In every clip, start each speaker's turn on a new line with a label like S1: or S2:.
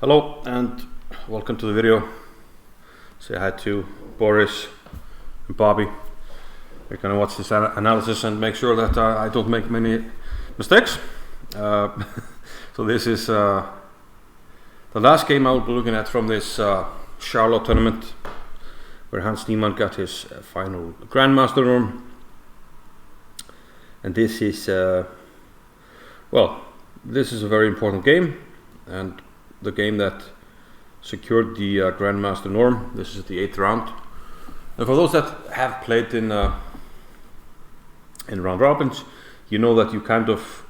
S1: Hello and welcome to the video. Say hi to Boris and Bobby. We're going to watch this analysis and make sure that I don't make many mistakes. So this is the last game I will be looking at from this Charlotte tournament, where Hans Niemann got his final Grandmaster norm. And this is, this is a very important game, and the game that secured the Grandmaster norm. This is the 8th round. And for those that have played in round robins, you know that you kind of,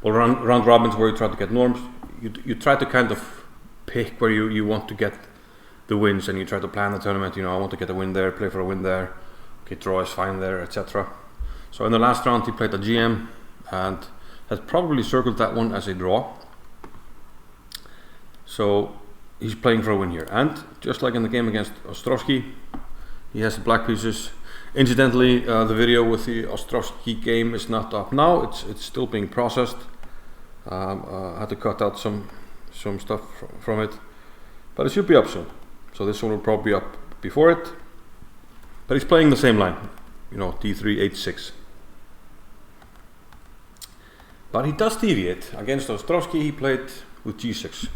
S1: round robins where you try to get norms, you try to kind of pick where you want to get the wins, and you try to plan the tournament. You know, I want to get a win there, play for a win there, okay, draw is fine there, etc. So in the last round he played a GM and has probably circled that one as a draw. So he's playing for a win here, and just like in the game against Ostrowski, he has the black pieces. Incidentally, the video with the Ostrowski game is not up now. It's still being processed. I had to cut out some stuff from it, but it should be up soon. So this one will probably be up before it. But he's playing the same line, you know, D3, H6. But he does deviate. Against Ostrowski he played with G6.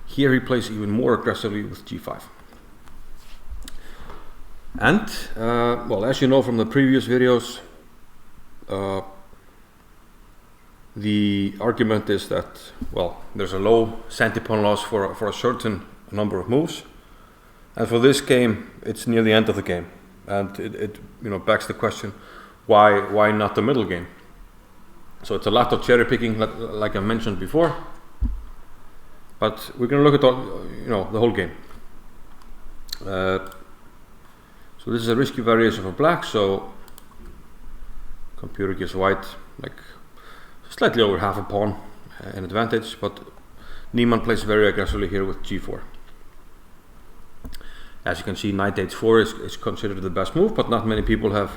S1: Here he plays even more aggressively with G5. And, as you know from the previous videos, the argument is that, there's a low centi-pawn loss for a certain number of moves. And for this game, it's near the end of the game. And it begs the question, why not the middle game? So it's a lot of cherry picking, like I mentioned before. But we're going to look at the whole game. So this is a risky variation for black. So computer gives white like slightly over half a pawn in advantage, but Niemann plays very aggressively here with G4. As you can see, knight H4 is considered the best move, but not many people have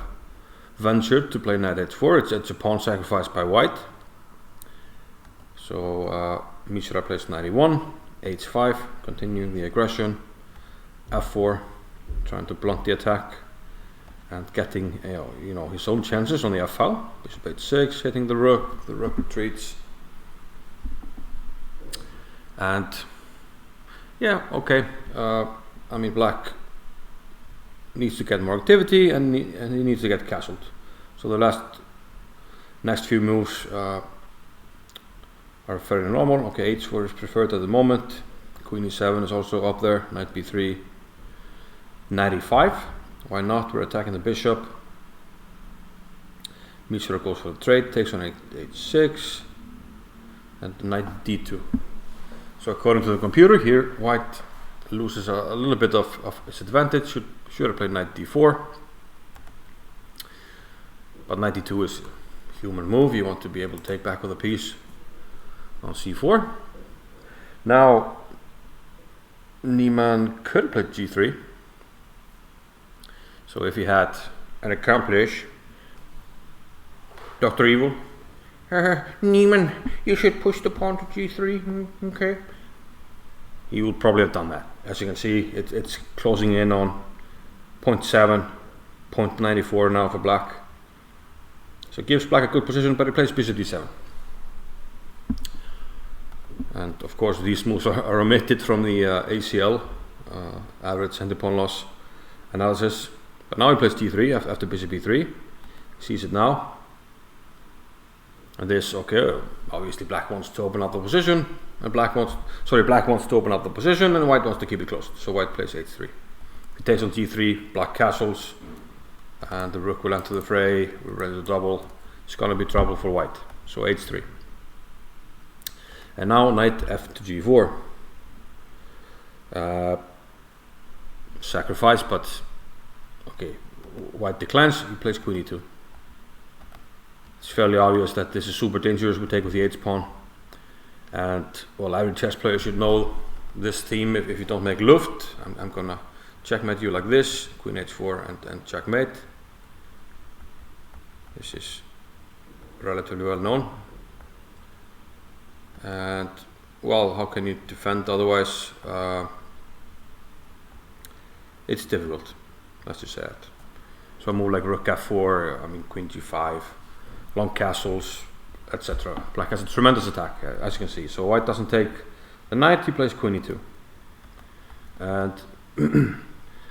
S1: ventured to play knight H4. It's a pawn sacrifice by white. So Mishra plays knight E1, H5, continuing the aggression, F4, trying to blunt the attack and getting his own chances on the F file. Bishop H6, hitting the rook retreats. And black needs to get more activity and he needs to get castled. So the next few moves are fairly normal. Okay, H4 is preferred at the moment. Queen E7 is also up there. Knight B3, Knight E5. Why not? We're attacking the bishop. Mishra goes for the trade, takes on H6, and Knight D2. So according to the computer here, white loses a little bit of its advantage. Should have played Knight D4. But Knight D2 is a human move. You want to be able to take back with a piece on C4. Now Niemann could have played G3. So if he had an accomplish, Dr. Evil, Niemann, you should push the pawn to G3. Okay. He would probably have done that. As you can see, it's closing in on 0.7, 0.94 now for black. So it gives black a good position, but he plays bishop D7. And of course these moves are omitted from the ACL, average centi-pawn loss analysis. But now he plays D3 after bishop E3. He sees it now. And this, obviously black wants to open up the position, and black wants to open up the position, and white wants to keep it closed. So white plays H3. If he takes on G3, black castles, and the rook will enter the fray. We're ready to double. It's going to be trouble for white. So H3. And now knight F to G4. Sacrifice, but white declines. He plays Queen E2. It's fairly obvious that this is super dangerous. We take with the H pawn. And every chess player should know this theme. If you don't make Luft, I'm gonna checkmate you like this. Queen H4 and checkmate. This is relatively well known. And well, how can you defend otherwise? It's difficult, let's just say that. So a move like rook f4, I mean queen g5, long castles, etc. Black has a tremendous attack, as you can see. So white doesn't take the knight, he plays queen e2. And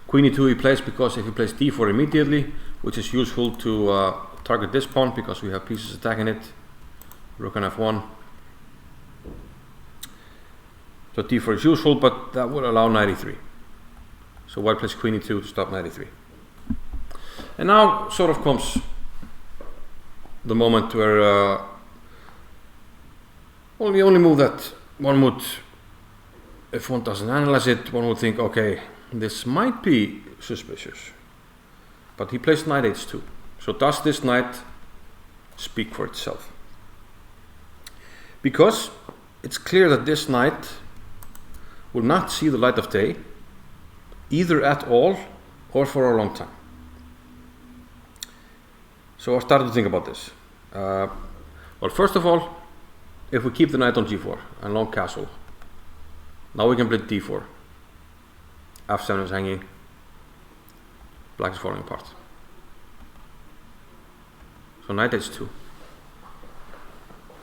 S1: queen e2 he plays because if he plays d4 immediately, which is useful to target this pawn because we have pieces attacking it, rook on f1. So d4 is useful, but that would allow knight e3. So white plays queen e2 to stop knight e3. And now sort of comes the moment where, well, the only move that one would, if one doesn't analyze it, one would think, okay, this might be suspicious. But he plays knight h2. So does this knight speak for itself? Because it's clear that this knight will not see the light of day, either at all or for a long time. So I started to think about this. Well, first of all, if we keep the knight on g4 and long castle, now we can play d4. f7 is hanging, black is falling apart. So knight h2.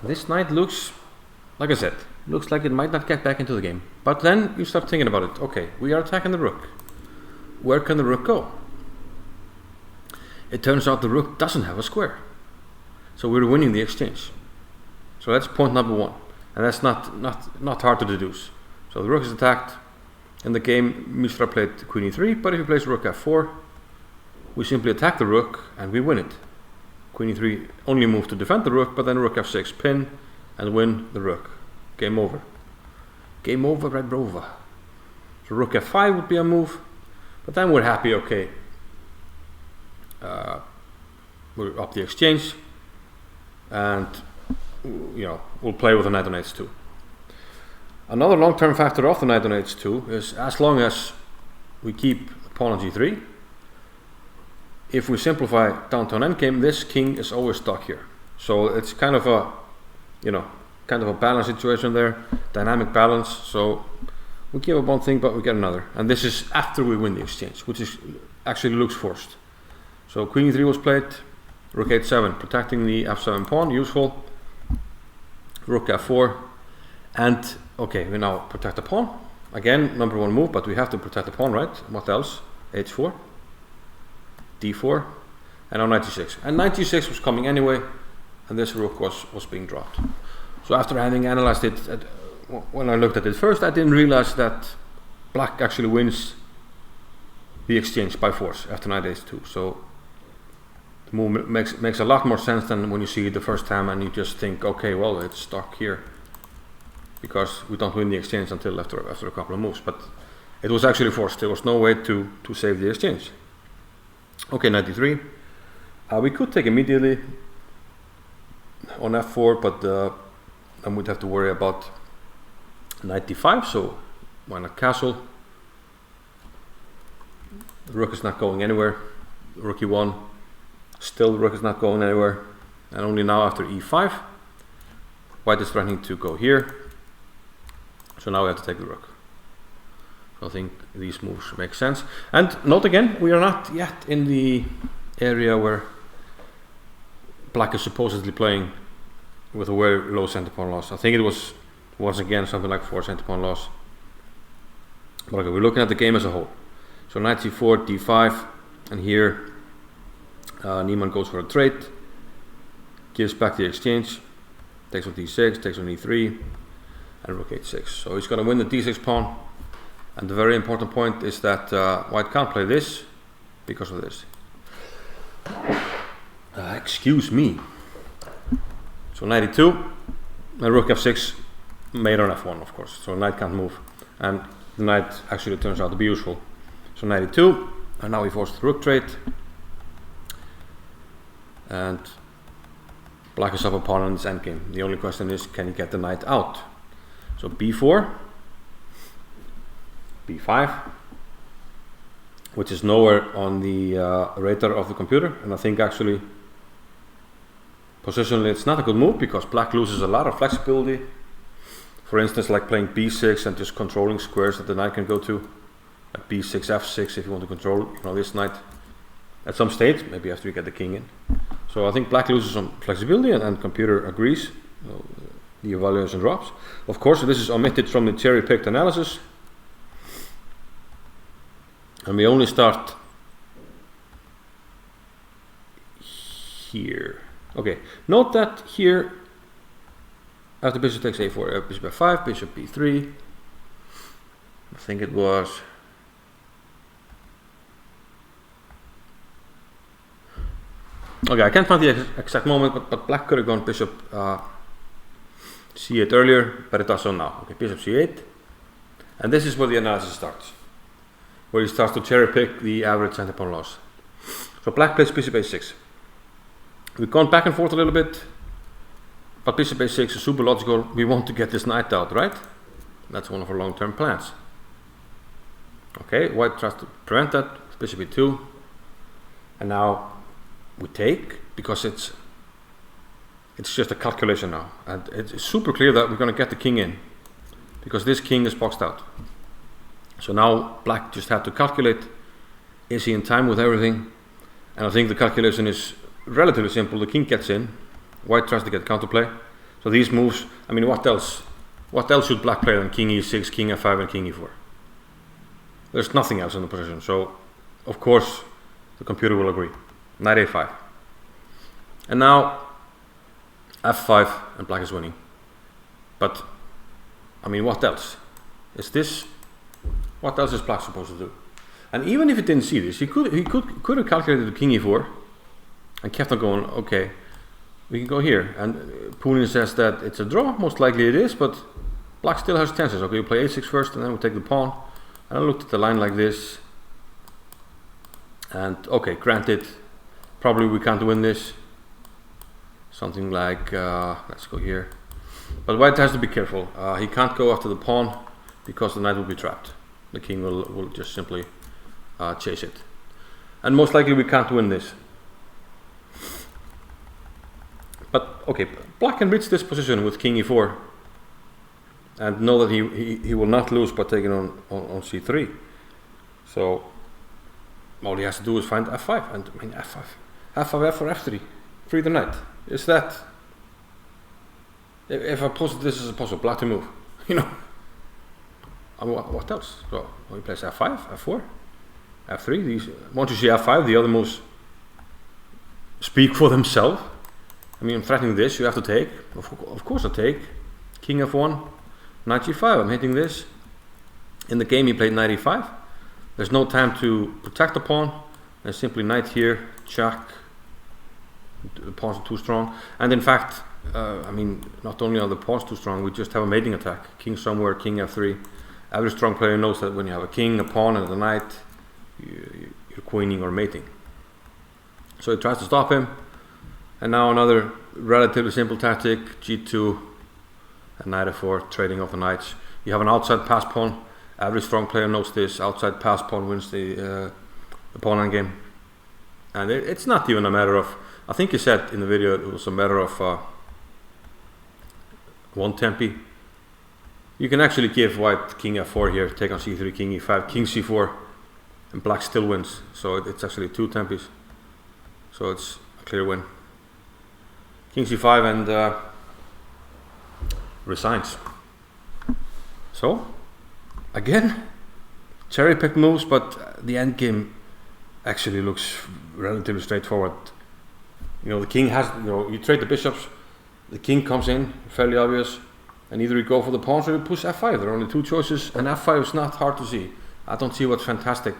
S1: This knight looks, like I said, looks like it might not get back into the game. But then you start thinking about it. Okay, we are attacking the rook. Where can the rook go? It turns out the rook doesn't have a square. So we're winning the exchange. So that's point number one. And that's not hard to deduce. So the rook is attacked. In the game, Mishra played queen e3, but if he plays rook f4, we simply attack the rook and we win it. Queen e3 only move to defend the rook, but then rook f6 pin and win the rook. Game over. Game over, red rover. So rook f5 would be a move, but then we're happy, okay. We're up the exchange, and we'll play with the knight on h2. Another long-term factor of the knight on h2 is as long as we keep pawn on g3, if we simplify down to an endgame, this king is always stuck here. So it's kind of a, kind of a balance situation there, dynamic balance. So we give up one thing, but we get another. And this is after we win the exchange, which is actually looks forced. So queen e3 was played, rook h7, protecting the f7 pawn, useful. Rook f4, and okay, we now protect the pawn. Again, number one move, but we have to protect the pawn, right? What else? h4, d4, and now knight g6. And knight g6 was coming anyway, and this rook was being dropped. So after having analyzed it, when I looked at it first, I didn't realize that black actually wins the exchange by force after knight h2. So the move makes a lot more sense than when you see it the first time and you just think, okay, well, it's stuck here because we don't win the exchange until after a couple of moves. But it was actually forced. There was no way to save the exchange. Okay, knight d3. We could take immediately on f4, but then we'd have to worry about knight d5, so why not castle? The rook is not going anywhere. Rook e1, still the rook is not going anywhere, and only now after e5, white is threatening to go here, so now we have to take the rook. So I think these moves make sense. And note again, we are not yet in the area where black is supposedly playing with a very low center pawn loss. I think it was once again something like 4 center pawn loss. But okay, we're looking at the game as a whole. So knight c4, d5, and here Niemann goes for a trade, gives back the exchange, takes on d6, takes on e3, and rook h6. So he's going to win the d6 pawn. And the very important point is that white can't play this because of this. Excuse me. So knight e2, and rook f6, mate on f1, of course. So knight can't move, and the knight actually turns out to be useful. So knight e2, and now we force the rook trade, and black is up a pawn on this endgame. The only question is, can he get the knight out? So b4, b5, which is nowhere on the radar of the computer, and I think actually positionally it's not a good move because black loses a lot of flexibility For instance, like playing b6 and just controlling squares that the knight can go to, like b6, f6 if you want to control, you know, this knight at some stage, maybe after you get the king in. So I think black loses some flexibility, and computer agrees. The evaluation drops. Of course, this is omitted from the cherry-picked analysis, and we only start here. Okay, note that here, after bishop takes a4, bishop f5, bishop b3. I think it was. Okay, I can't find the exact moment, but black could have gone bishop c8 earlier, but it does so now. Okay, bishop c8, and this is where the analysis starts, where he starts to cherry pick the average center-pawn loss. So black plays bishop a6. We've gone back and forth a little bit, but bishop a6 is super logical. We want to get this knight out, right? That's one of our long-term plans. Okay, white tries to prevent that with bishop e2, and now we take, because it's just a calculation now, and it's super clear that we're going to get the king in, because this king is boxed out. So now black just had to calculate, is he in time with everything? And I think the calculation is relatively simple. The king gets in, white tries to get counterplay. So these moves, I mean, what else should black play than king e6, king f5 and king e4? There's nothing else in the position, so of course the computer will agree. Knight a5, and now f5, and black is winning. But I mean, what else? What else is black supposed to do? And even if he didn't see this, he could have calculated the king e4 and kept on going. Okay, we can go here, and Punin says that it's a draw. Most likely it is, but black still has chances. Okay, we play a6 first, and then we take the pawn. And I looked at the line like this, and okay, granted, probably we can't win this. Something like, let's go here. But white has to be careful. He can't go after the pawn, because the knight will be trapped. The king will just simply chase it. And most likely we can't win this. But okay, black can reach this position with king e4 and know that he will not lose by taking on c3. So all he has to do is find f5, and I mean f5, f5, f4, f3, free the knight. Is that, if I pose this as a puzzle, black to move, you know, I mean, what else? So he plays f5, f4, f3. These, once you see f5, the other moves speak for themselves. I mean, I'm threatening this, you have to take. Of course I take. King f1, knight g5, I'm hitting this. In the game he played knight e5. There's no time to protect the pawn. There's simply knight here, check. The pawns are too strong. And in fact, I mean, not only are the pawns too strong, we just have a mating attack. King somewhere, king f3. Every strong player knows that when you have a king, a pawn, and a knight, you're queening or mating. So he tries to stop him. And now another relatively simple tactic, g2 and knight f4, trading off the knights. You have an outside pass pawn. Every strong player knows this. Outside pass pawn wins the pawn endgame. And it's not even a matter of, I think you said in the video it was a matter of one tempi. You can actually give white king f4 here, take on c3, king e5, king c4, and black still wins. So it's actually two tempis. So it's a clear win. King c5 and resigns. So again, cherry-picked moves, but the endgame actually looks relatively straightforward. You know, the king has, you know, you trade the bishops, the king comes in, fairly obvious, and either you go for the pawns or you push f5. There are only two choices, and f5 is not hard to see. I don't see what's fantastic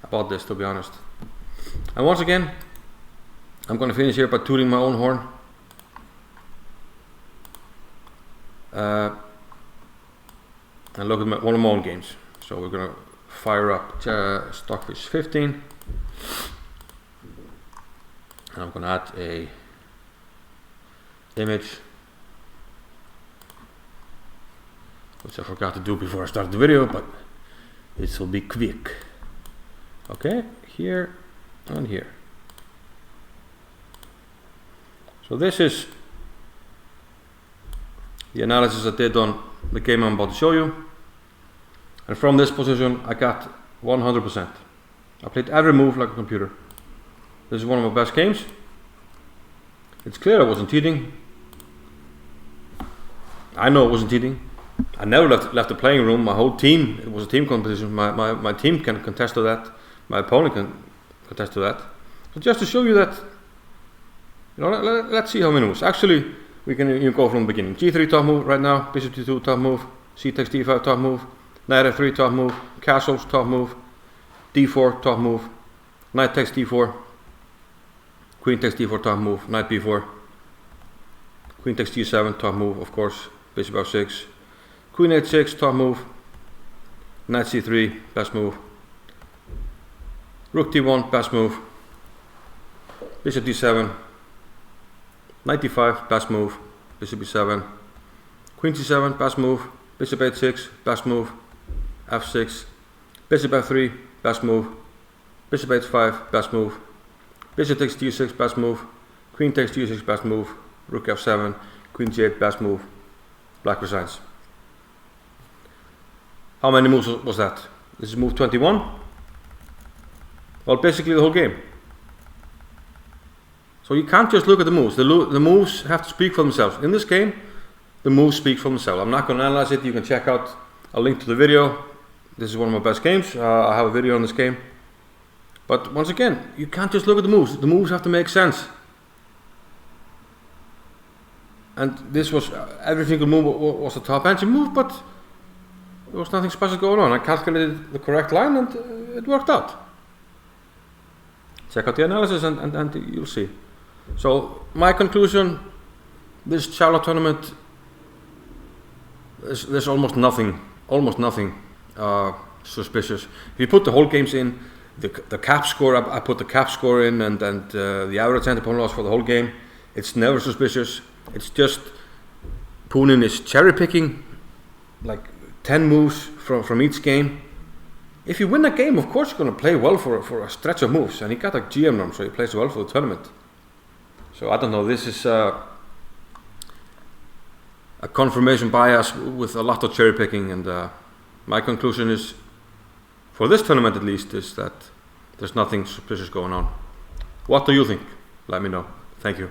S1: about this, to be honest. And once again, I'm going to finish here by tooting my own horn. And look at one of my own games. So we're going to fire up Stockfish 15. And I'm going to add a image, which I forgot to do before I started the video, but this will be quick. Okay, here and here. So this is the analysis I did on the game I'm about to show you. And from this position I got 100%. I played every move like a computer. This is one of my best games. It's clear I wasn't cheating. I know it wasn't cheating. I never left the playing room. My whole team, it was a team competition. My team can contest to that. My opponent can contest to that. So just to show you that, let's see how many moves. Actually, we can even go from the beginning. G3 top move right now, bishop d2 top move, c takes d5 top move, knight f3 top move, castles top move, d4 top move, knight takes d4, queen takes d4 top move, knight b4, queen takes g7 top move, of course, bishop f6, queen h6 top move, knight c3 best move, rook d1 best move, bishop d7, knight d5 best move, bishop b7, queen c7 best move, bishop h6 best move, f6, bishop f3 best move, bishop h5 best move, bishop takes g6 best move, queen takes g6 best move, rook f7, queen g8 best move, black resigns. How many moves was that? This is move 21. Well, basically the whole game. So you can't just look at the moves. The moves have to speak for themselves. In this game, the moves speak for themselves. I'm not going to analyze it. You can check out a link to the video. This is one of my best games. I have a video on this game. But once again, you can't just look at the moves. The moves have to make sense. And this was, every single move was a top engine move, but there was nothing special going on. I calculated the correct line and it worked out. Check out the analysis and you'll see. So my conclusion, this Charlotte tournament, there's almost nothing suspicious. If you put the whole games in, the cap score, I put the cap score in and the average end-to-point loss for the whole game, it's never suspicious. It's just Punin is cherry picking like 10 moves from each game. If you win a game, of course you're going to play well for a stretch of moves, and he got a GM norm, so he plays well for the tournament. So I don't know, this is a confirmation bias with a lot of cherry picking, and my conclusion is, for this tournament at least, is that there's nothing suspicious going on. What do you think? Let me know. Thank you.